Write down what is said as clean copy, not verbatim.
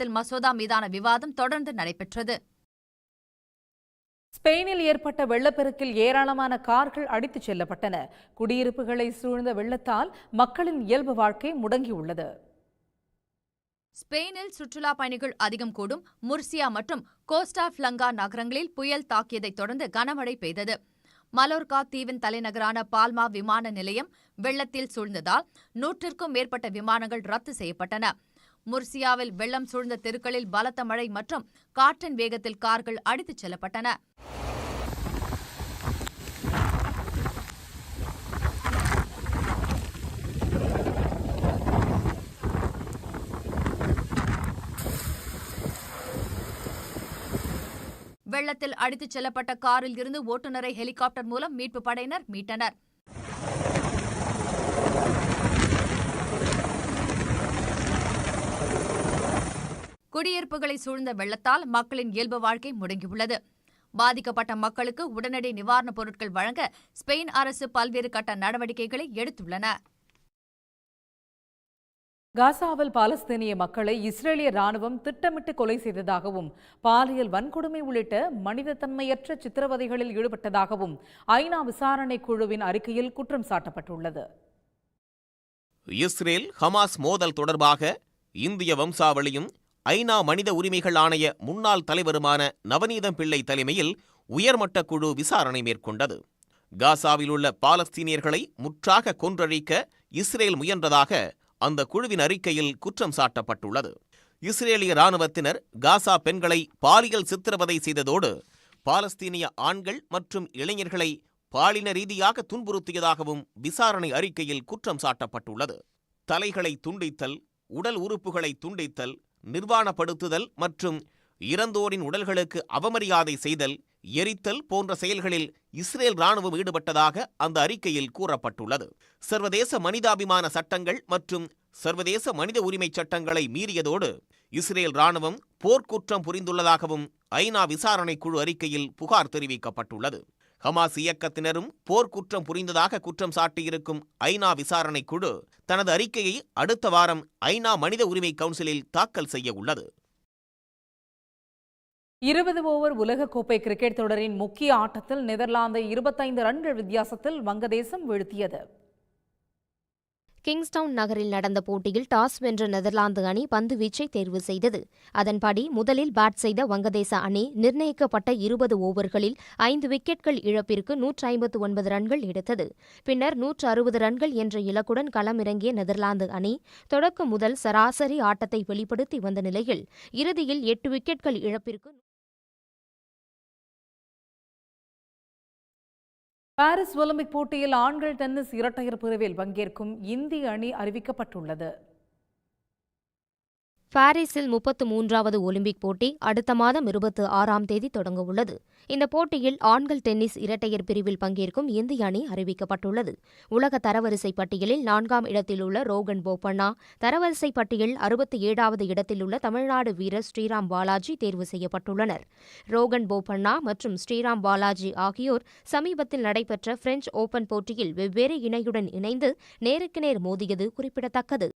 நாடாளுமன்றத்தில் மசோதா மீதான விவாதம் தொடர்ந்து நடைபெற்றது. ஸ்பெயினில் ஏற்பட்ட வெள்ளப்பெருக்கில் ஏராளமான கார்கள் அடித்துச் செல்லப்பட்டன. குடியிருப்புகளை சூழ்ந்த வெள்ளத்தால் மக்களின் இயல்பு வாழ்க்கை முடங்கியுள்ளது. ஸ்பெயினில் சுற்றுலா பயணிகள் அதிகம் கூடும் முர்சியா மற்றும் கோஸ்டா பிளங்கா நகரங்களில் புயல் தாக்கியதைத் தொடர்ந்து கனமழை பெய்தது. மலோர்கா தீவின் தலைநகரான பால்மா விமான நிலையம் வெள்ளத்தில் சூழ்ந்ததால் 100க்கும் மேற்பட்ட விமானங்கள் ரத்து செய்யப்பட்டன. முர்சியாவில் வெள்ளம் சூழ்ந்த தெருக்களில் பலத்த மழை மற்றும் காற்றின் வேகத்தில் கார்கள் அடித்துச் செல்லப்பட்டன. வெள்ளத்தில் அடித்துச் செல்லப்பட்ட காரில் இருந்து ஓட்டுநரை ஹெலிகாப்டர் மூலம் மீட்பு படையினர் மீட்டனர். குடியிருப்புகளை சூழ்ந்த வெள்ளத்தால் மக்களின் இயல்பு வாழ்க்கை முடங்கியுள்ளது. பாதிக்கப்பட்ட மக்களுக்கு உடனடி நிவாரணப் பொருட்கள் வழங்க ஸ்பெயின் அரசு பல்வேறு கட்ட நடவடிக்கைகளை எடுத்துள்ளன. காசாவில் பாலஸ்தீனிய மக்களை இஸ்ரேலிய ராணுவம் திட்டமிட்டு கொலை செய்ததாகவும் பாலியல் வன்கொடுமை உள்ளிட்ட மனிதத்தன்மையற்ற சித்திரவதைகளில் ஈடுபட்டதாகவும் ஐநா விசாரணை குழுவின் அறிக்கையில் குற்றம் சாட்டப்பட்டுள்ளது. இஸ்ரேல் ஹமாஸ் மோதல் தொடர்பாக இந்திய வம்சாவளியும் ஐநா மனித உரிமைகள் ஆணைய முன்னாள் தலைவருமான நவநீதம் பிள்ளை தலைமையில் உயர்மட்ட குழு விசாரணை மேற்கொண்டது. காசாவில் உள்ள பாலஸ்தீனியர்களை முற்றாக கொன்றழிக்க இஸ்ரேல் முயன்றதாக அந்த குழுவின் அறிக்கையில் குற்றம் சாட்டப்பட்டுள்ளது. இஸ்ரேலிய இராணுவத்தினர் காசா பெண்களை பாலியல் சித்திரவதை செய்ததோடு பாலஸ்தீனிய ஆண்கள் மற்றும் இளைஞர்களை பாலின ரீதியாக துன்புறுத்தியதாகவும் விசாரணை அறிக்கையில் குற்றம் சாட்டப்பட்டுள்ளது. தலைகளை துண்டித்தல், உடல் உறுப்புகளை துண்டித்தல், நிர்வாணப்படுத்துதல் மற்றும் இறந்தோரின் உடல்களுக்கு அவமரியாதை செய்தல், எரித்தல் போன்ற செயல்களில் இஸ்ரேல் ராணுவம் ஈடுபட்டதாக அந்த அறிக்கையில் கூறப்பட்டுள்ளது. சர்வதேச மனிதாபிமான சட்டங்கள் மற்றும் சர்வதேச மனித உரிமை சட்டங்களை மீறியதோடு இஸ்ரேல் ராணுவம் போர்க்குற்றம் புரிந்துள்ளதாகவும் ஐநா விசாரணை குழு அறிக்கையில் புகார் தெரிவிக்கப்பட்டுள்ளது. ஹமாஸ் இயக்கத்தினரும் போர்க்குற்றம் புரிந்ததாக குற்றம் சாட்டியிருக்கும் ஐநா விசாரணை குழு தனது அறிக்கையை அடுத்த வாரம் ஐநா மனித உரிமை கவுன்சிலில் தாக்கல் செய்ய உள்ளது. 20 ஓவர் உலகக்கோப்பை கிரிக்கெட் தொடரின் முக்கிய ஆட்டத்தில் நெதர்லாந்தை 25 ரன்கள் வித்தியாசத்தில் வங்கதேசம் வீழ்த்தியது. கிங்ஸ்டவுன் நகரில் நடந்த போட்டியில் டாஸ் வென்ற நெதர்லாந்து அணி பந்து வீச்சை தேர்வு செய்தது. அதன்படி முதலில் பேட் செய்த வங்கதேச அணி நிர்ணயிக்கப்பட்ட 20 ஓவர்களில் 5 விக்கெட்கள் இழப்பிற்கு 159 ரன்கள் எடுத்தது. பின்னர் 160 ரன்கள் என்ற இலக்குடன் களமிறங்கிய நெதர்லாந்து அணி தொடக்கம் முதல் சராசரி ஆட்டத்தை வெளிப்படுத்தி வந்த நிலையில் இறுதியில் 8 விக்கெட்கள் இழப்பிற்கு பாரிஸ் ஒலிம்பிக் போட்டியில் ஆண்கள் டென்னிஸ் இரட்டையர் பிரிவில் பங்கேற்கும் இந்திய அணி அறிவிக்கப்பட்டுள்ளது. பாரிஸில் 33வது ஒலிம்பிக் போட்டி அடுத்த மாதம் 26ஆம் தேதி தொடங்கவுள்ளது. இந்த போட்டியில் ஆண்கள் டென்னிஸ் இரட்டையர் பிரிவில் பங்கேற்கும் இந்திய அணி அறிவிக்கப்பட்டுள்ளது. உலக தரவரிசை பட்டியலில் 4ஆம் இடத்தில் உள்ள ரோகன் போபண்ணா, தரவரிசை பட்டியல் 67வது இடத்தில் உள்ள தமிழ்நாடு வீரர் ஸ்ரீராம் பாலாஜி தேர்வு செய்யப்பட்டுள்ளனர். ரோகன் போபண்ணா மற்றும் ஸ்ரீராம் பாலாஜி ஆகியோர் சமீபத்தில் நடைபெற்ற பிரெஞ்சு ஓபன் போட்டியில் வெவ்வேறு இணையுடன் இணைந்து நேருக்கு நேர் மோதியது குறிப்பிடத்தக்கது.